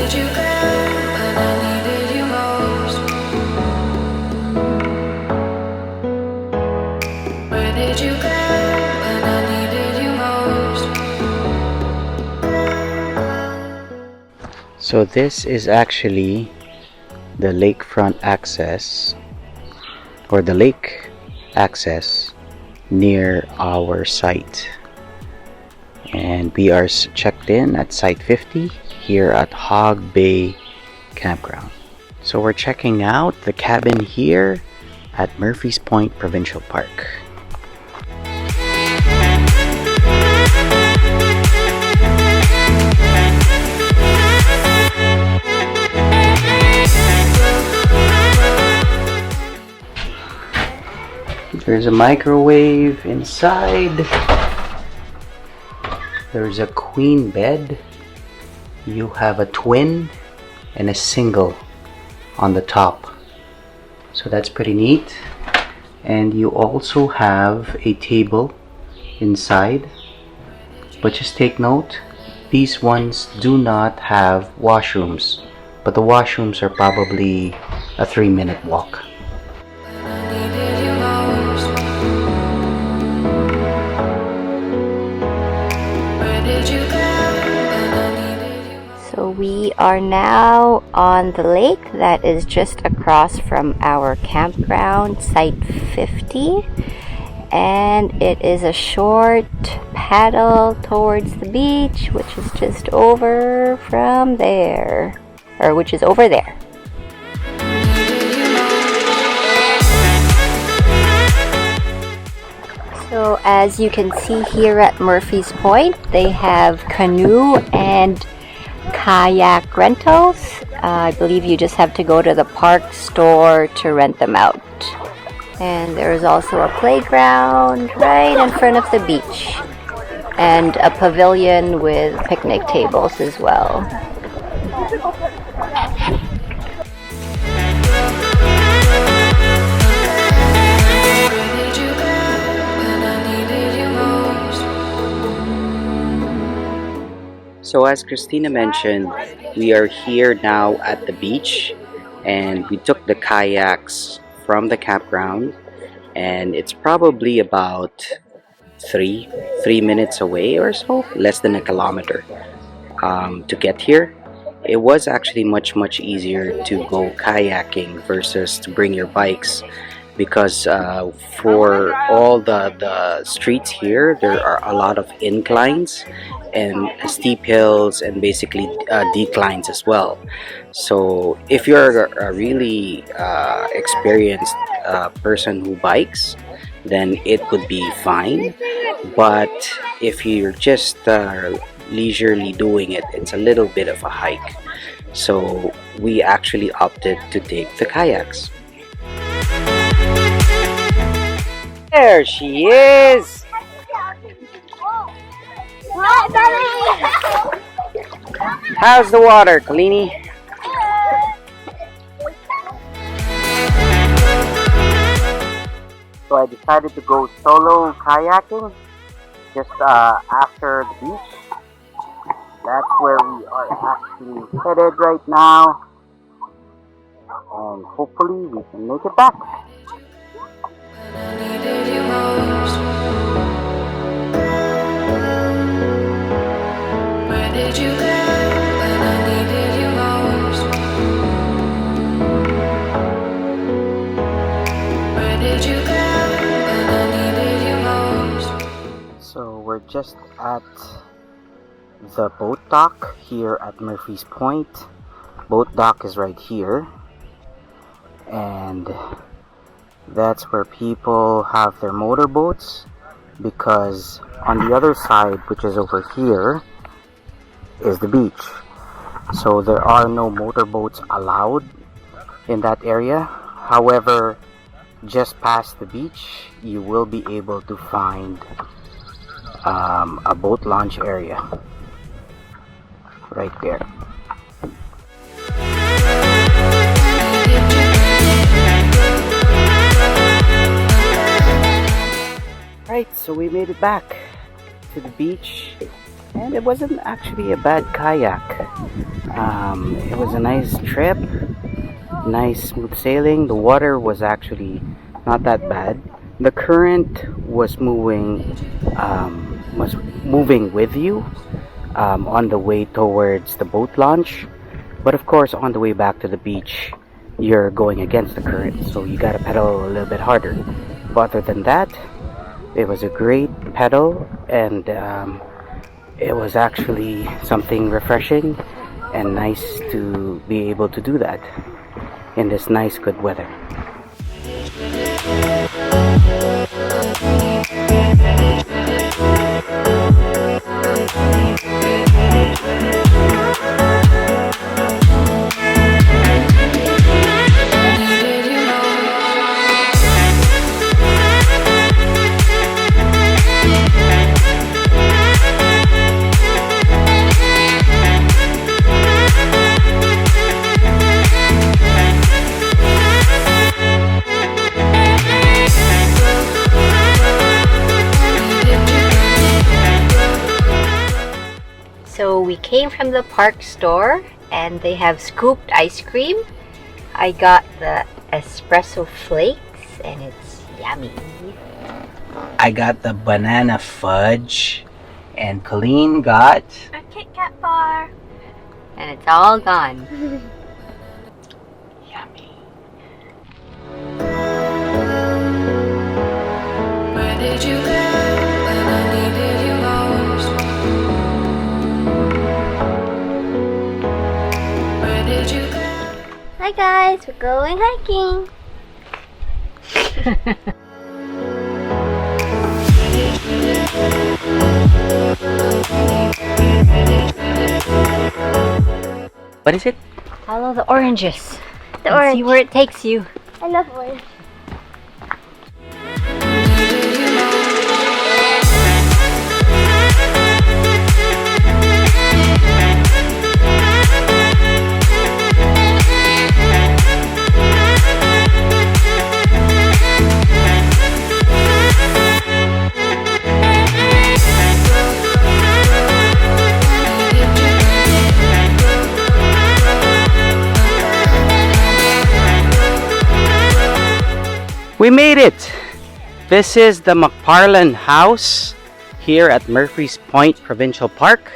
did you go when I needed you most? Where did you go when I needed you most? So this is actually the lakefront access, or the lake access near our site, and we are checked in at site 50 here at Hog Bay Campground. So we're checking out the cabin here at Murphy's Point Provincial Park. There's a microwave inside. There's a queen bed. You have a twin and a single on the top. So that's pretty neat. And you also have a table inside. But just take note, these ones do not have washrooms. But the washrooms are probably a 3-minute walk. So we are now on the lake that is just across from our campground, site 50. And it is a short paddle towards the beach, which is just over from there. Or which is over there. So as you can see here at Murphy's Point, they have canoe and kayak rentals. I believe you just have to go to the park store to rent them out. And there's also a playground right in front of the beach. And a pavilion with picnic tables as well. So as Christina mentioned, we are here now at the beach, and we took the kayaks from the campground, and it's probably about three minutes away or so, less than a kilometer to get here. It was actually much easier to go kayaking versus to bring your bikes, because for all the streets here, there are a lot of inclines and steep hills and basically declines as well. So if you're a really experienced person who bikes, then it would be fine. But if you're just leisurely doing it, it's a little bit of a hike. So we actually opted to take the kayaks. There she is! How's the water, Kalini? So I decided to go solo kayaking just after the beach. That's where we are actually headed right now. And hopefully we can make it back. Where did you go when I needed you most? Where did you go when I needed you most? So we're just at the boat dock here at Murphy's Point. Boat dock is right here, and that's where people have their motorboats, because on the other side, which is over here, is the beach. So there are no motorboats allowed in that area. However, just past the beach, you will be able to find a boat launch area right there. Right, so we made it back to the beach, and it wasn't actually a bad kayak. It was a nice trip, nice smooth sailing. The water was actually not that bad. The current was moving with you on the way towards the boat launch, but of course on the way back to the beach you're going against the current, so you gotta pedal a little bit harder. But other than that, it was a great pedal, and it was actually something refreshing and nice to be able to do that in this nice good weather. So we came from the park store and they have scooped ice cream. I got the espresso flakes and it's yummy. I got the banana fudge, and Colleen got A Kit Kat bar. And it's all gone. yummy. Where did you go when I needed you most? Where did you go? Hi guys, we're going hiking. What is it? Follow the oranges. The And orange. see where it takes you. I love orange. We made it! This is the McParland House here at Murphy's Point Provincial Park.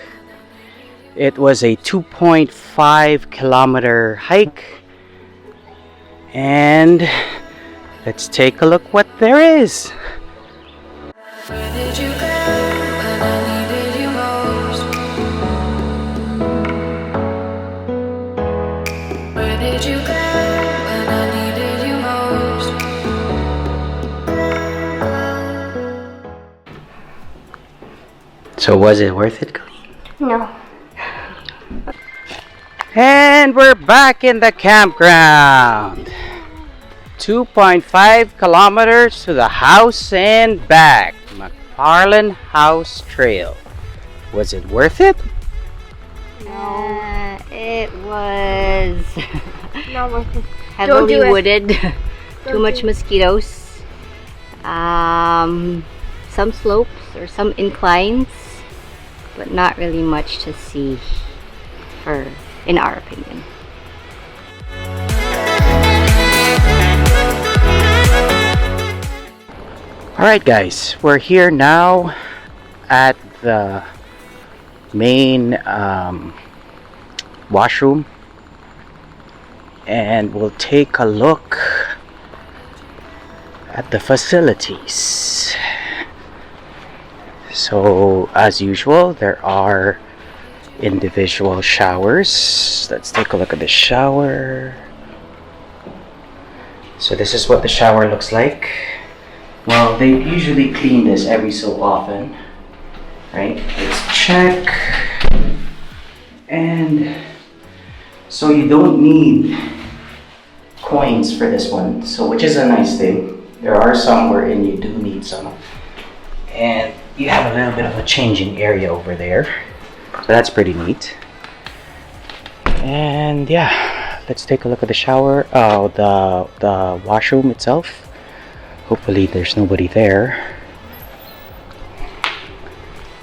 It was a 2.5 kilometer hike, and let's take a look what there is. Where did you go when I needed you most? Where did you go when I needed you most? So was it worth it, Colleen? No. And we're back in the campground. 2.5 kilometers to the house and back. McParland House Trail. Was it worth it? It was Not worth it. heavily do it. wooded. Too Don't much do it. mosquitoes. Some slopes or some inclines, but not really much to see, in our opinion. Alright guys, we're here now at the main washroom, and we'll take a look at the facilities. So as usual, there are individual showers. Let's take a look at the shower. So this is what the shower looks like. Well, they usually clean this every so often, right? Let's check. And so you don't need coins for this one, so which is a nice thing. There are some wherein you do need some. And you have a little bit of a changing area over there. So that's pretty neat. And yeah, let's take a look at the shower, the washroom itself. Hopefully there's nobody there.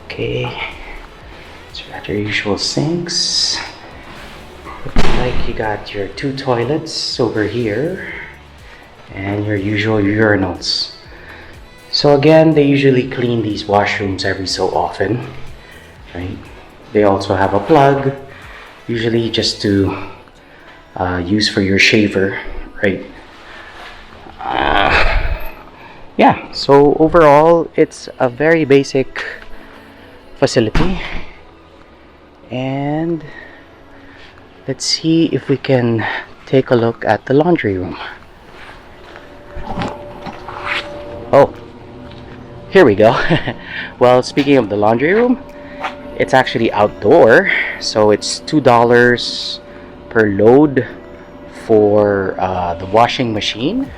Okay, so you got your usual sinks. like you got your 2 toilets over here and your usual urinals. So again, they usually clean these washrooms every so often, right? They also have a plug, usually just to use for your shaver, right? Yeah, so overall, it's a very basic facility. And let's see if we can take a look at the laundry room. Oh, here we go. Well, speaking of the laundry room, it's actually outdoor, so it's $2 per load for the washing machine.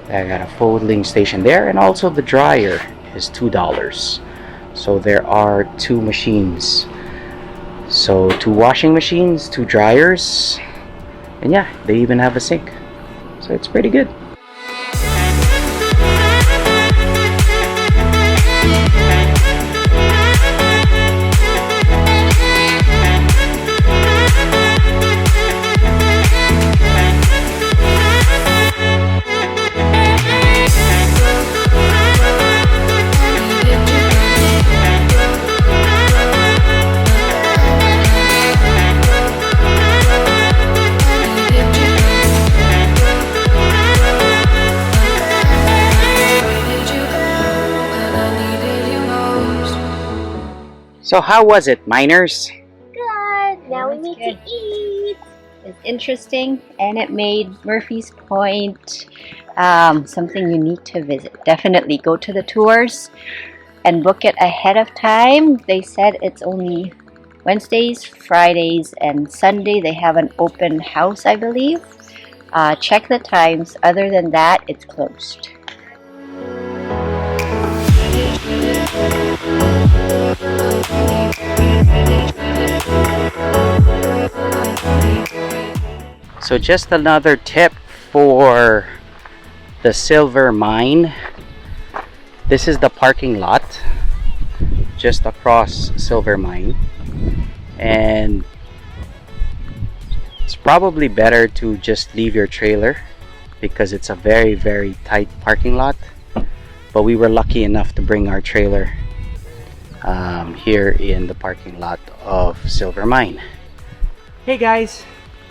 I got a folding station there, and also the dryer is $2. So there are 2 machines. So 2 washing machines, 2 dryers, and yeah, they even have a sink. So it's pretty good. So how was it, miners? Good. Now we need to eat. It's interesting, and it made Murphy's Point something you need to visit. Definitely go to the tours and book it ahead of time. They said it's only Wednesdays, Fridays, and Sunday. They have an open house, I believe. Check the times. Other than that, it's closed. So just another tip for the silver mine. This is the parking lot just across Silver Mine, and it's probably better to just leave your trailer because it's a very, very tight parking lot. But we were lucky enough to bring our trailer here in the parking lot of Silver Mine. Hey guys,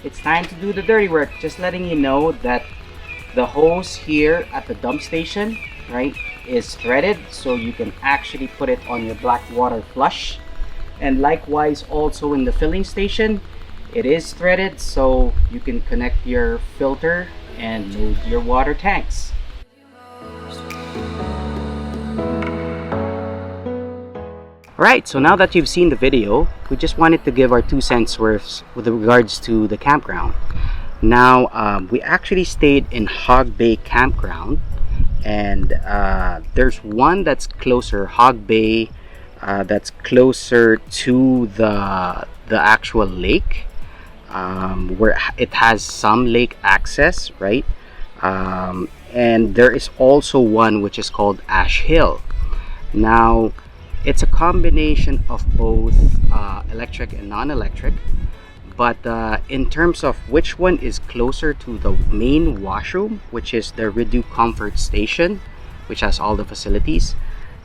it's time to do the dirty work. Just letting you know that the hose here at the dump station, right, is threaded, so you can actually put it on your black water flush. And likewise also in the filling station, it is threaded, so you can connect your filter and load your water tanks. Alright, so now that you've seen the video, we just wanted to give our 2 cents worth with regards to the campground. Now, we actually stayed in Hog Bay Campground, and there's one that's closer, Hog Bay, that's closer to the actual lake, where it has some lake access, right? And there is also one which is called Ash Hill. Now, it's a combination of both electric and non-electric, but in terms of which one is closer to the main washroom, which is the Redo Comfort Station, which has all the facilities,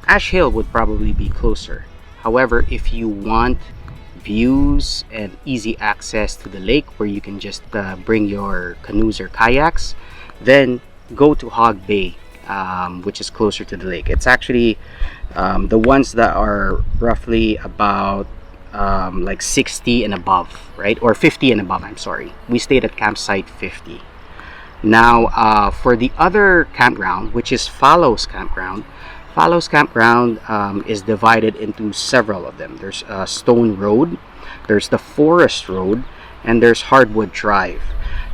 Ash Hill would probably be closer. However, if you want views and easy access to the lake where you can just bring your canoes or kayaks, then go to Hog Bay, which is closer to the lake. It's actually the ones that are roughly about like 60 and above, right? Or 50 and above, I'm sorry. We stayed at campsite 50. Now, for the other campground, which is Fallows Campground, is divided into several of them. There's Stone Road, there's the Forest Road, and there's Hardwood Drive.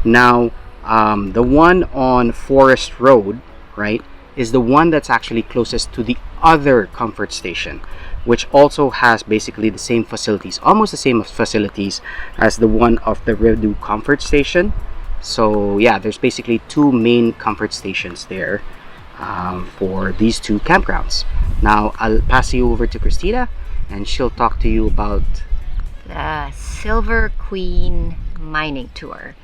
Now, the one on Forest Road, right, is the one that's actually closest to the other comfort station, which also has basically the same facilities, almost the same facilities as the one of the Redo Comfort Station. So yeah, there's basically 2 main comfort stations there for these 2 campgrounds. Now I'll pass you over to Christina, and she'll talk to you about the Silver Queen Mining Tour.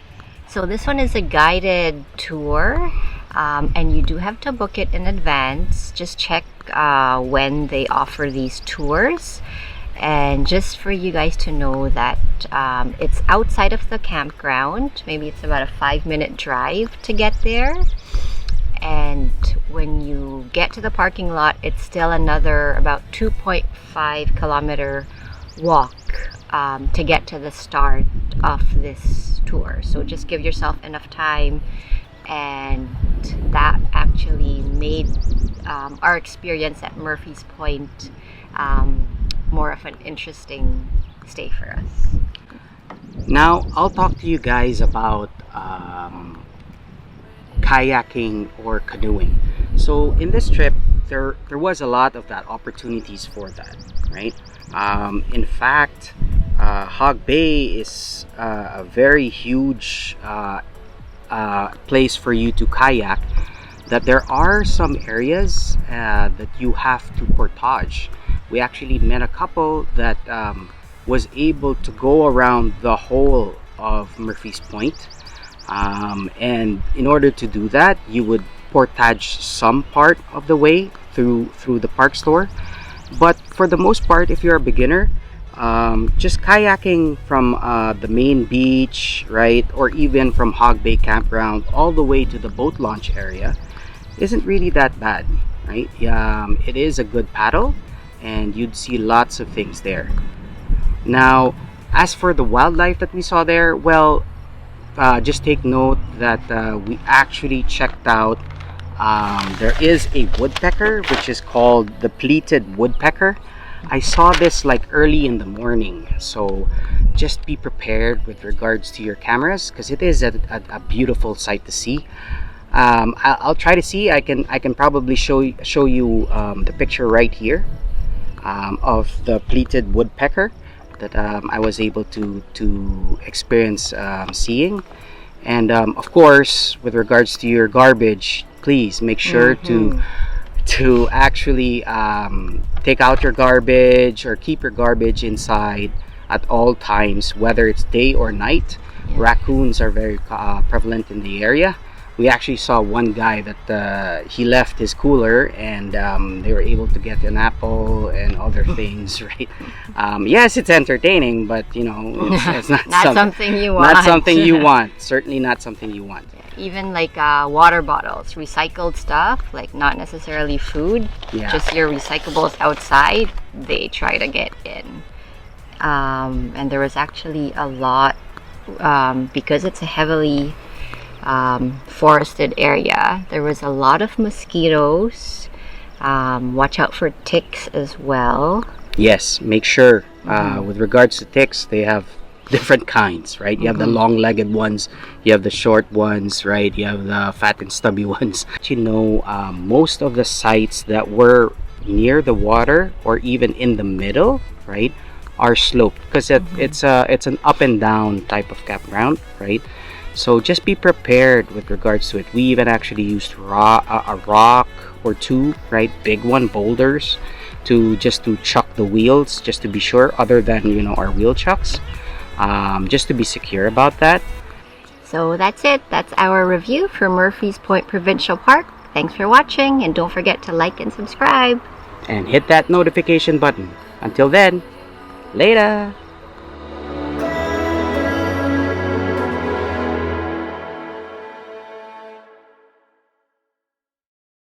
So this one is a guided tour, and you do have to book it in advance. Just check when they offer these tours. And just for you guys to know that it's outside of the campground. Maybe it's about a 5-minute drive to get there. And when you get to the parking lot, it's still another about 2.5 kilometer walk to get to the start of this tour. So just give yourself enough time, and that actually made our experience at Murphy's Point more of an interesting stay for us. Now, I'll talk to you guys about kayaking or canoeing. So in this trip, there was a lot of that opportunities for that, right? In fact, Hog Bay is a very huge place for you to kayak. That there are some areas that you have to portage. We actually met a couple that was able to go around the whole of Murphy's Point. And in order to do that, you would portage some part of the way through the park store. But for the most part, if you're a beginner, just kayaking from the main beach, right, or even from Hog Bay Campground all the way to the boat launch area isn't really that bad, right? It is a good paddle, and you'd see lots of things there. Now, as for the wildlife that we saw there, well, just take note that we actually checked out, there is a woodpecker which is called the pleated woodpecker. I saw this like early in the morning, so just be prepared with regards to your cameras, because it is a beautiful sight to see. I'll try to see. I can probably show you the picture right here of the pleated woodpecker that I was able to experience seeing. And of course, with regards to your garbage, please make sure to actually take out your garbage or keep your garbage inside at all times, whether it's day or night. Raccoons are very prevalent in the area. We actually saw one guy that he left his cooler, and they were able to get an apple and other things, right? Yes, it's entertaining, but you know, it's not, something you want. Not something you want. Certainly not something you want. Even like water bottles, recycled stuff, like not necessarily food, just your recyclables outside, they try to get in. And there was actually a lot, because it's a heavily forested area, there was a lot of mosquitoes. Watch out for ticks as well. Yes, make sure with regards to ticks, they have different kinds, right? You have the long-legged ones, you have the short ones, right? You have the fat and stubby ones. You know, most of the sites that were near the water or even in the middle, right, are sloped, because it's an up and down type of campground, right? So just be prepared with regards to it. We even actually used a rock or two, right, big one, boulders, to chuck the wheels, just to be sure, other than, you know, our wheel chucks, just to be secure about that. So that's it. That's our review for Murphy's Point Provincial Park. Thanks for watching, and don't forget to like and subscribe. And hit that notification button. Until then, later!